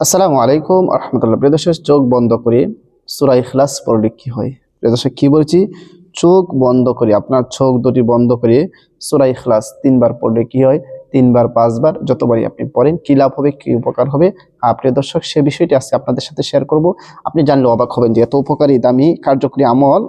আসসালামু আলাইকুম রহমতুল্লাহ। প্রিয় দর্শক, চোখ বন্ধ করে সূরা ইখলাস পড়লে কি হয়? প্রিয় দর্শক, কি বলছি? চোখ বন্ধ করে, আপনার চোখ দুটি বন্ধ করে সূরা ইখলাস 3 বার পড়লে কি হয়? 3 বার 5 বার যতবারই আপনি পড়েন কি লাভ হবে, কি উপকার হবে? প্রিয় দর্শক, সে বিষয়টি আজকে আপনাদের সাথে শেয়ার করব। আপনি জানলে অবাক হবেন যে এত উপকারী, দামি, কার্যকরী আমল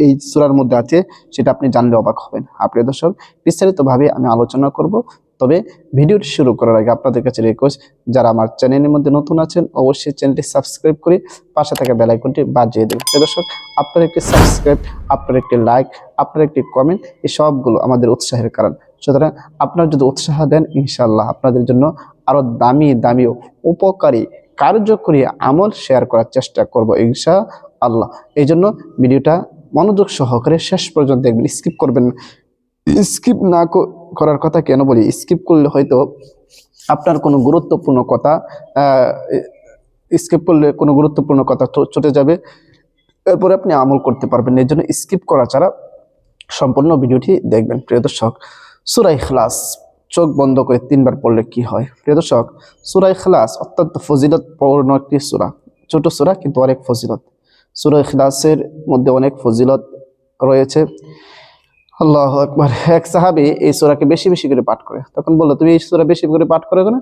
এই সূরার মধ্যে আছে, সেটা আপনি জানলে অবাক হবেন। প্রিয় দর্শক, বিস্তারিতভাবে আমি আলোচনা করব। তবে ভিডিওটি শুরু করার আগে আপনাদের কাছে রিকোয়েস্ট, যারা আমার চ্যানেলের মধ্যে নতুন আছেন অবশ্যই চ্যানেলটি সাবস্ক্রাইব করে পাশে থাকা বেল আইকনটি বাজিয়ে দেবেন। প্রিয় দর্শক, আপনার একটি সাবস্ক্রাইব, আপনার একটি লাইক, আপনার একটি কমেন্ট, এই সবগুলো আমাদের উৎসাহের কারণ। সুতরাং আপনারা যদি উৎসাহ দেন, ইনশাআল্লাহ আপনাদের জন্য আরো দামি দামি উপকারী কার্যকরী আমল শেয়ার করার চেষ্টা করব ইনশাআল্লাহ। এই জন্য ভিডিওটা মনোযোগ সহকারে শেষ পর্যন্ত দেখবেন, স্কিপ করবেন না। স্কিপ না করার কথা কেন বলি? স্কিপ করলে হয়তো আপনার কোনো গুরুত্বপূর্ণ কথা চটে যাবে, এরপরে আপনি আমল করতে পারবেন। এর জন্য স্কিপ করা ছাড়া সম্পূর্ণ ভিডিওটি দেখবেন। প্রিয় দর্শক, সূরা ইখলাস চোখ বন্ধ করে 3 বার পড়লে কি হয়? প্রিয় দর্শক, সূরা ইখলাস অত্যন্ত ফজিলতপূর্ণ একটি সূরা। ছোট সূরা কিন্তু অনেক ফজিলত। সূরা ইখলাসের মধ্যে অনেক ফজিলত রয়েছে। আল্লাহু আকবার। এক সাহাবী এই সূরাকে বেশি বেশি করে পাঠ করে। তখন বলল, তুমি এই সূরা বেশি করে পাঠ করো কেন?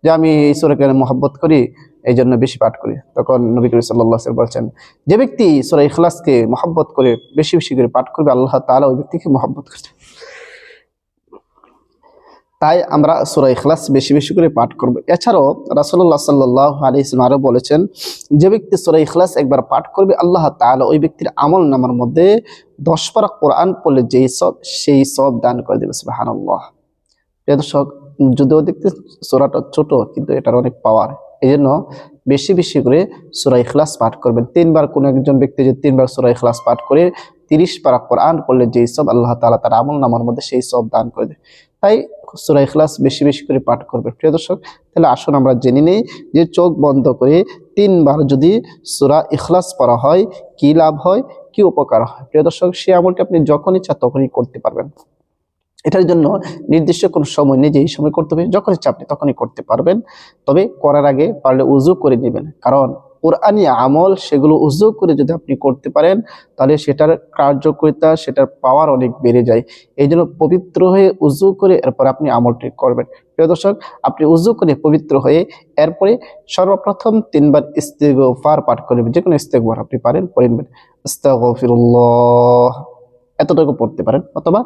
যে আমি এই সূরাকে মহব্বত করি, এই জন্য বেশি পাঠ করি। তখন নবী করিম সাল্লাল্লাহু আলাইহি ওয়াসাল্লাম বলছেন, যে ব্যক্তি সূরা ইখলাসকে মহব্বত করে বেশি বেশি করে পাঠ করবে, আল্লাহ তাআলা ওই ব্যক্তিকে মহব্বত করবে। তাই আমরা সূরা ইখলাস বেশি বেশি করে পাঠ করব। এছাড়াও রাসূলুল্লাহ সাল্লাল্লাহু আলাইহি ওয়াসাল্লাম আরো বলেছেন, যে ব্যক্তি সূরা ইখলাস একবার পাঠ করবে, আল্লাহ তাআলা ওই ব্যক্তির আমল নামার মধ্যে 10 পারা কোরআন পড়লে সেই সব দান করে দেবে। সুবহানাল্লাহ। প্রিয় দর্শক, যদিও দেখতে সূরাটা ছোট, কিন্তু এটার অনেক পাওয়ার। এই জন্য বেশি বেশি করে সূরা ইখলাস পাঠ করবেন। 3 বার কোনো একজন ব্যক্তি যে 3 বার সূরা ইখলাস পাঠ করে 30 পারা কোরআন পড়লে যেই সব, আল্লাহ তাআলা তার আমল নামার মধ্যে সেই সব দান করে দেয়। তাই সূরা ইখলাস বেশি বেশি করে পাঠ করবে। প্রিয় দর্শক, তাহলে আসুন আমরা জেনে নেই যে চোখ বন্ধ করে 3 বার যদি সূরা ইখলাস পড়া হয় কি লাভ হয়, কি উপকার হয়। প্রিয় দর্শক, সেই আমলটি আপনি যখন ইচ্ছা তখনই করতে পারবেন। এটার জন্য নির্দিষ্ট কোনো সময় নেই যে এই সময় করতে হবে, যখন ইচ্ছা আপনি তখনই করতে পারবেন। তবে করার আগে পারলে উযু করে নেবেন, কারণ কোরআনী আমল সেগুলো উযু করে যদি আপনি করতে পারেন, তাহলে সেটার কার্যকারিতা, সেটার পাওয়ার অনেক বেড়ে যায়। এই জন্য পবিত্র হয়ে উযু করে এরপর আপনি আমলটি করবেন। প্রিয় দর্শক, আপনি উযু করে পবিত্র হয়ে এরপরে সর্বপ্রথম 3 বার ইস্তিগফার পাঠ করবেন। যে কোনো ইস্তিগফার আপনি পারেন পড়ে নেবেন। আস্তাগফিরুল্লাহ, এতটুকু পড়তে পারেন, অথবা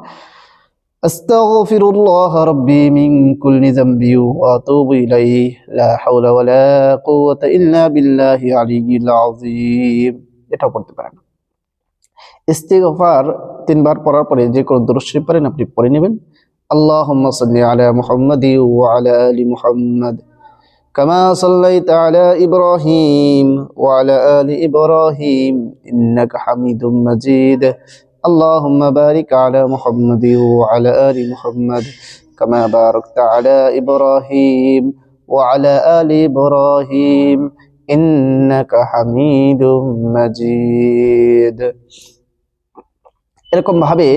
আস্তাগফিরুল্লাহ রাব্বি মিন কুল্লি যামবি ওয়া আতুবু ইলাইহি লা হাওলা ওয়ালা কুওয়াতা ইল্লা বিল্লাহি আলিয়্যিল আযীম, এটাও পড়তে পারেন। ইস্তিগফার 3 বার পড়ার পরে যে কোনো দুরূদ শরীফ পারেন আপনি পড়ে নেবেন। আল্লাহুম্মা সাল্লি আলা মুহাম্মাদি ওয়া আলা আলি মুহাম্মাদ কামা সাল্লাইতা আলা ইব্রাহিম ওয়া আলা আলি ইব্রাহিম ইন্নাকা হামিদুম মাজিদ। اللهم بارك على محمد وعلى آل محمد كما باركت على إبراهيم وعلى آل إبراهيم إنك حميد مجيد। এরকম ভাবে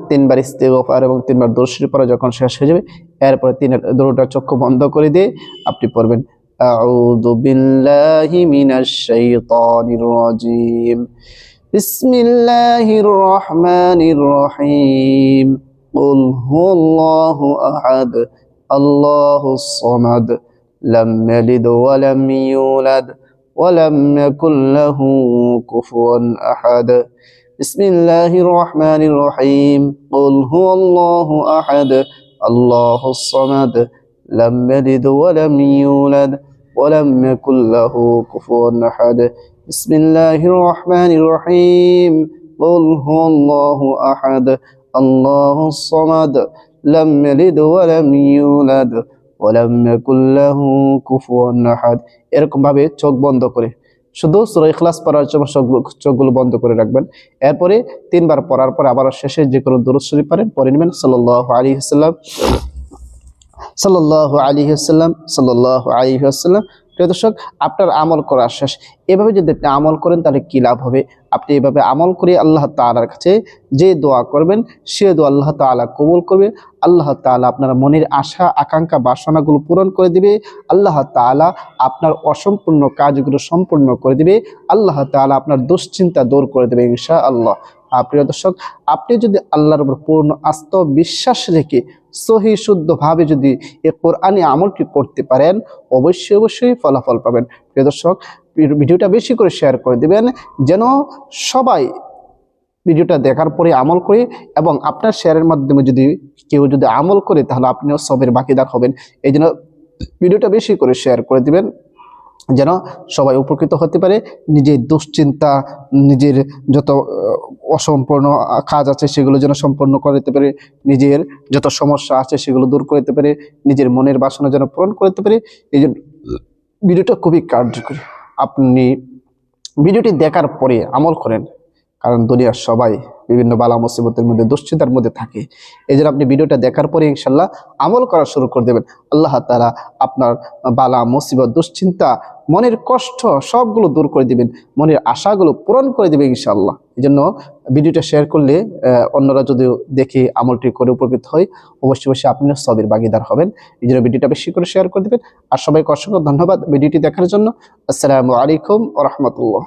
3 বার ইস্তিগফার এবং 3 বার দুরূদ শরীফ পড়া যখন শেষ হয়ে যাবে, এরপরে দুটোটা চক্ষু বন্ধ করে দিয়ে আপনি পড়বেন, আউযু বিল্লাহি মিনাশ শাইতানির রাজীম, বিসমিল্লাহির রহমানির রহিম, কুল হুয়াল্লাহু আহাদ, আল্লাহুস সামাদ, লাম ইয়ালিদ ওয়া লাম ইউলাদ ওয়া লাম ইয়াকুল লাহু কুফুয়ান আহাদ। বিসমিল্লাহির রহমানির রহিম, কুল হুয়াল্লাহু আহাদ, আল্লাহুস সামাদ, লাম ইয়ালিদ ওয়া লাম ইউলাদ ওয়া লাম ইয়াকুল লাহু কুফুয়ান আহাদ। বিসমিল্লাহির রহমানির রহিম, কুল হুয়াল্লাহু আহাদ, আল্লাহুস সামাদ, লাম ইয়ালিদ ওয়া লাম ইউলাদ ওয়া লাম ইয়াকুল লাহু কুফুয়ান আহাদ। এরকম ভাবে চোখ বন্ধ করে, শুধু সূরা ইখলাস পড়ার সময় চোখগুলো বন্ধ করে রাখবেন। এরপরে 3 বার পড়ার পরে আবার শেষে যে কোনো দুরূদ শরীফ পারেন পড়ে নেবেন। সাল্লাল্লাহু আলাইহি ওয়াসাল্লাম, সাল্লাল্লাহু আলাইহি ওয়াসাল্লাম, সাল্লাল্লাহু আলাইহি ওয়াসাল্লাম, প্রিয় দর্শক, আপনার আমল করা শেষ। এভাবে যদি আপনি আমল করেন তাহলে কি লাভ হবে? আপনি এভাবে আমল করে আল্লাহ তাআলার কাছে যে দোয়া করবেন সে দোয়া আল্লাহ তাআলা কবুল করবে। আল্লাহ তাআলা আপনার মনের আশা আকাঙ্ক্ষা বাসনাগুলো পূরণ করে দিবে। আল্লাহ তাআলা আপনার অসম্পূর্ণ কাজগুলো সম্পূর্ণ করে দিবে। আল্লাহ তাআলা আপনার দুশ্চিন্তা দূর করে দেবে ইনশাআল্লাহ। প্রিয় দর্শক, আপনি যদি আল্লাহর উপর পূর্ণ আস্থা বিশ্বাস রেখে সহি শুদ্ধভাবে যদি এই কোরআনী আমলটি করতে পারেন, অবশ্যই অবশ্যই ফলাফল পাবেন। প্রিয় দর্শক, ভিডিওটা বেশি করে শেয়ার করে দিবেন যেন সবাই ভিডিওটা দেখার পরে আমল করে, এবং আপনার শেয়ারের মাধ্যমে যদি কেউ যদি আমল করে তাহলে আপনিও সবের বাকিদার হবেন। এই জন্য ভিডিওটা বেশি করে শেয়ার করে দিবেন যেন সবাই উপকৃত হতে পারে। নিজের দুশ্চিন্তা, নিজের যত অসম্পূর্ণ কাজ আছে সেগুলো যেন সম্পন্ন করতে পারে, নিজের যত সমস্যা আছে সেগুলো দূর করতে পারে, নিজের মনের বাসনা যেন পূরণ করতে পারে। এই জন্য ভিডিওটা খুবই কার্যকরী। আপনি ভিডিওটি দেখার পরে আমল করেন, কারণ দুনিয়ার সবাই বিভিন্ন বালা মুসিবতের মধ্যে দুশ্চিন্তার মধ্যে থাকে। এই জন্য আপনি ভিডিওটা দেখার পরে ইনশাল্লাহ আমল করা শুরু করে দেবেন। আল্লাহ তাআলা আপনার বালা মুসিবত দুশ্চিন্তা মনের কষ্ট সবগুলো দূর করে দিবেন, মনের আশাগুলো পূরণ করে দেবে ইনশাআল্লাহ। এই জন্য ভিডিওটা শেয়ার করলে অন্যরা যদি দেখে আমলটি করে উপকৃত হয়, অবশ্যই অবশ্যই আপনিও সবের ভাগীদার হবেন। এই জন্য ভিডিওটা বেশি করে শেয়ার করে দেবেন। আর সবাইকে অসংখ্য ধন্যবাদ ভিডিওটি দেখার জন্য। আসসালামু আলাইকুম ওয়া রাহমাতুল্লাহ।